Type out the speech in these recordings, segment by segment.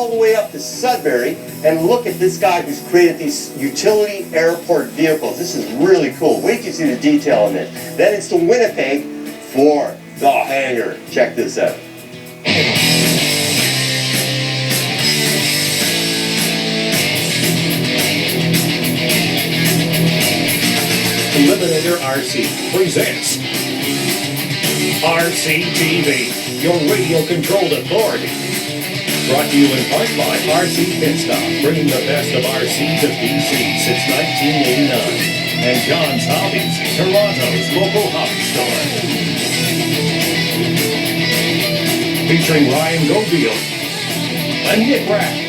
all the way up to Sudbury and look at this guy who's created these utility airport vehicles. This is really cool. Wait till you see the detail in this. Then it's to Winnipeg for the hangar. Check this out. Eliminator RC presents RCTV, your radio-controlled authority. Brought to you in part by RC Pitstop, bringing the best of RC to BC since 1989. And John's Hobbies, Toronto's local hobby store. Featuring Ryan Goviel and Nick Rack.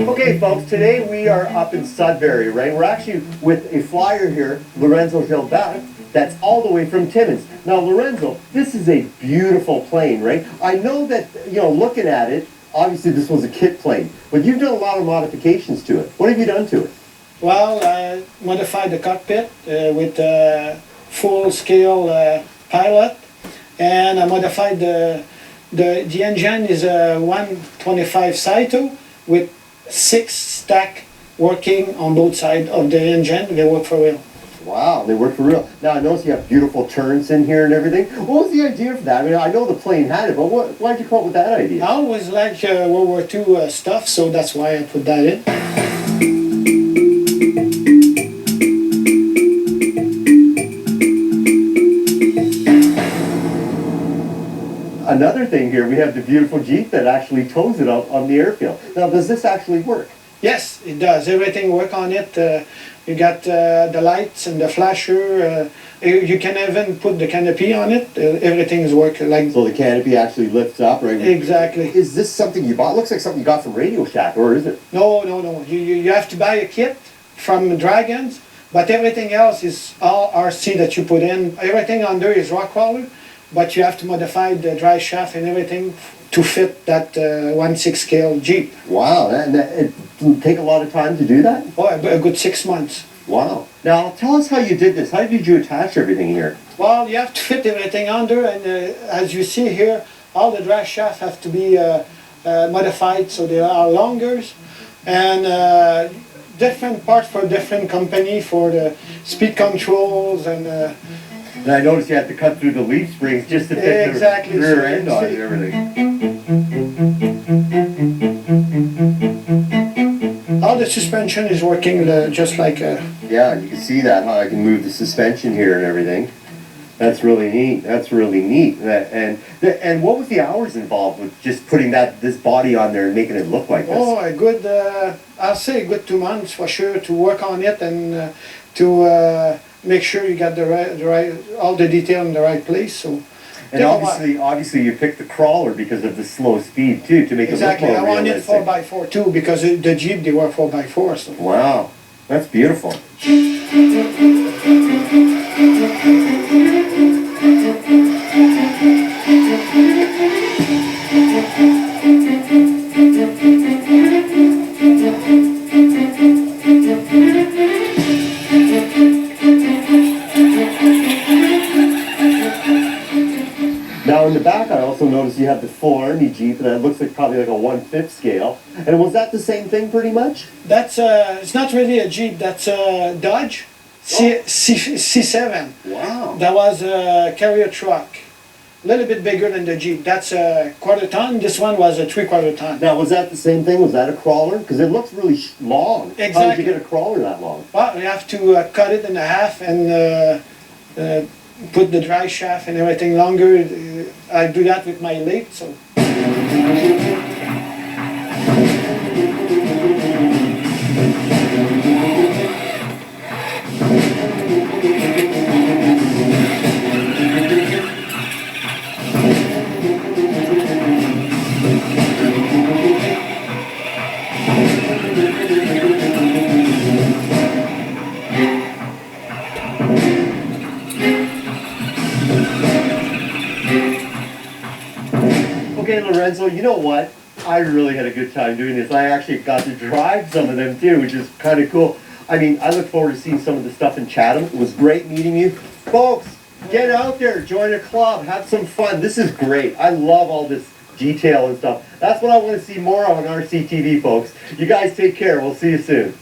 Okay, folks, today we are up in Sudbury, right? We're actually with a flyer here, Lorenzo Gilbert, that's all the way from Timmins. Now, Lorenzo, this is a beautiful plane, right? I know that, looking at it, obviously this was a kit plane, but you've done a lot of modifications to it. What have you done to it? Well, I modified the cockpit with a full-scale pilot, and I modified the engine is a 125 Saito with 6 stack working on both sides of the engine. They work for real. Wow, they work for real. Now, I notice you have beautiful turns in here and everything. What was the idea for that? I mean, I know the plane had it, but why'd you come up with that idea? I always liked World War II stuff, so that's why I put that in. Another thing here, we have the beautiful Jeep that actually tows it out on the airfield. Now, does this actually work? Yes, it does. Everything work on it. You got the lights and the flasher. You can even put the canopy on it. Everything's working like. So the canopy actually lifts up, right? Exactly. Is this something you bought? Looks like something you got from Radio Shack, or is it? No. You have to buy a kit from Dragons, but everything else is all RC that you put in. Everything under is rock crawler, but you have to modify the drive shaft and everything to fit that 1/6 scale Jeep. Wow, it take a lot of time to do that? Oh, a good 6 months. Wow. Now, tell us how you did this. How did you attach everything here? Well, you have to fit everything under, and as you see here, all the drive shafts have to be modified so they are longer, and different parts for different company for the speed controls and. And I noticed you had to cut through the leaf springs just to fit exactly. the rear end on it and everything. All the suspension is working just like a... Yeah, you can see that, how I can move the suspension here and everything. That's really neat. That's really neat. And what was the hours involved with just putting this body on there and making it look like this? Oh, a good, I'll say a good 2 months for sure to work on it and to make sure you got the right all the detail in the right place. So. And obviously you picked the crawler because of the slow speed too, to make exactly. it look more realistic. I wanted 4x4 too because the Jeep they were 4x4. So. Wow, that's beautiful. Now in the back I also noticed you have the full Army Jeep, and that looks like probably like a 1/5 scale. And was that the same thing pretty much? That's it's not really a Jeep, that's a Dodge C7. Wow. That was a carrier truck. A little bit bigger than the Jeep. That's a 1/4 ton, this one was a 3/4 ton. Now was that the same thing? Was that a crawler? Because it looks really long. Exactly. How did you get a crawler that long? Well, you have to cut it in half and put the drive shaft and everything longer. I do that with my lathe, so. Okay, Lorenzo, you know what? I really had a good time doing this. I actually got to drive some of them too, which is kind of cool. I mean, I look forward to seeing some of the stuff in Chatham. It was great meeting you. Folks, get out there, join a club, have some fun. This is great. I love all this detail and stuff. That's what I want to see more of on RCTV, folks. You guys take care. We'll see you soon.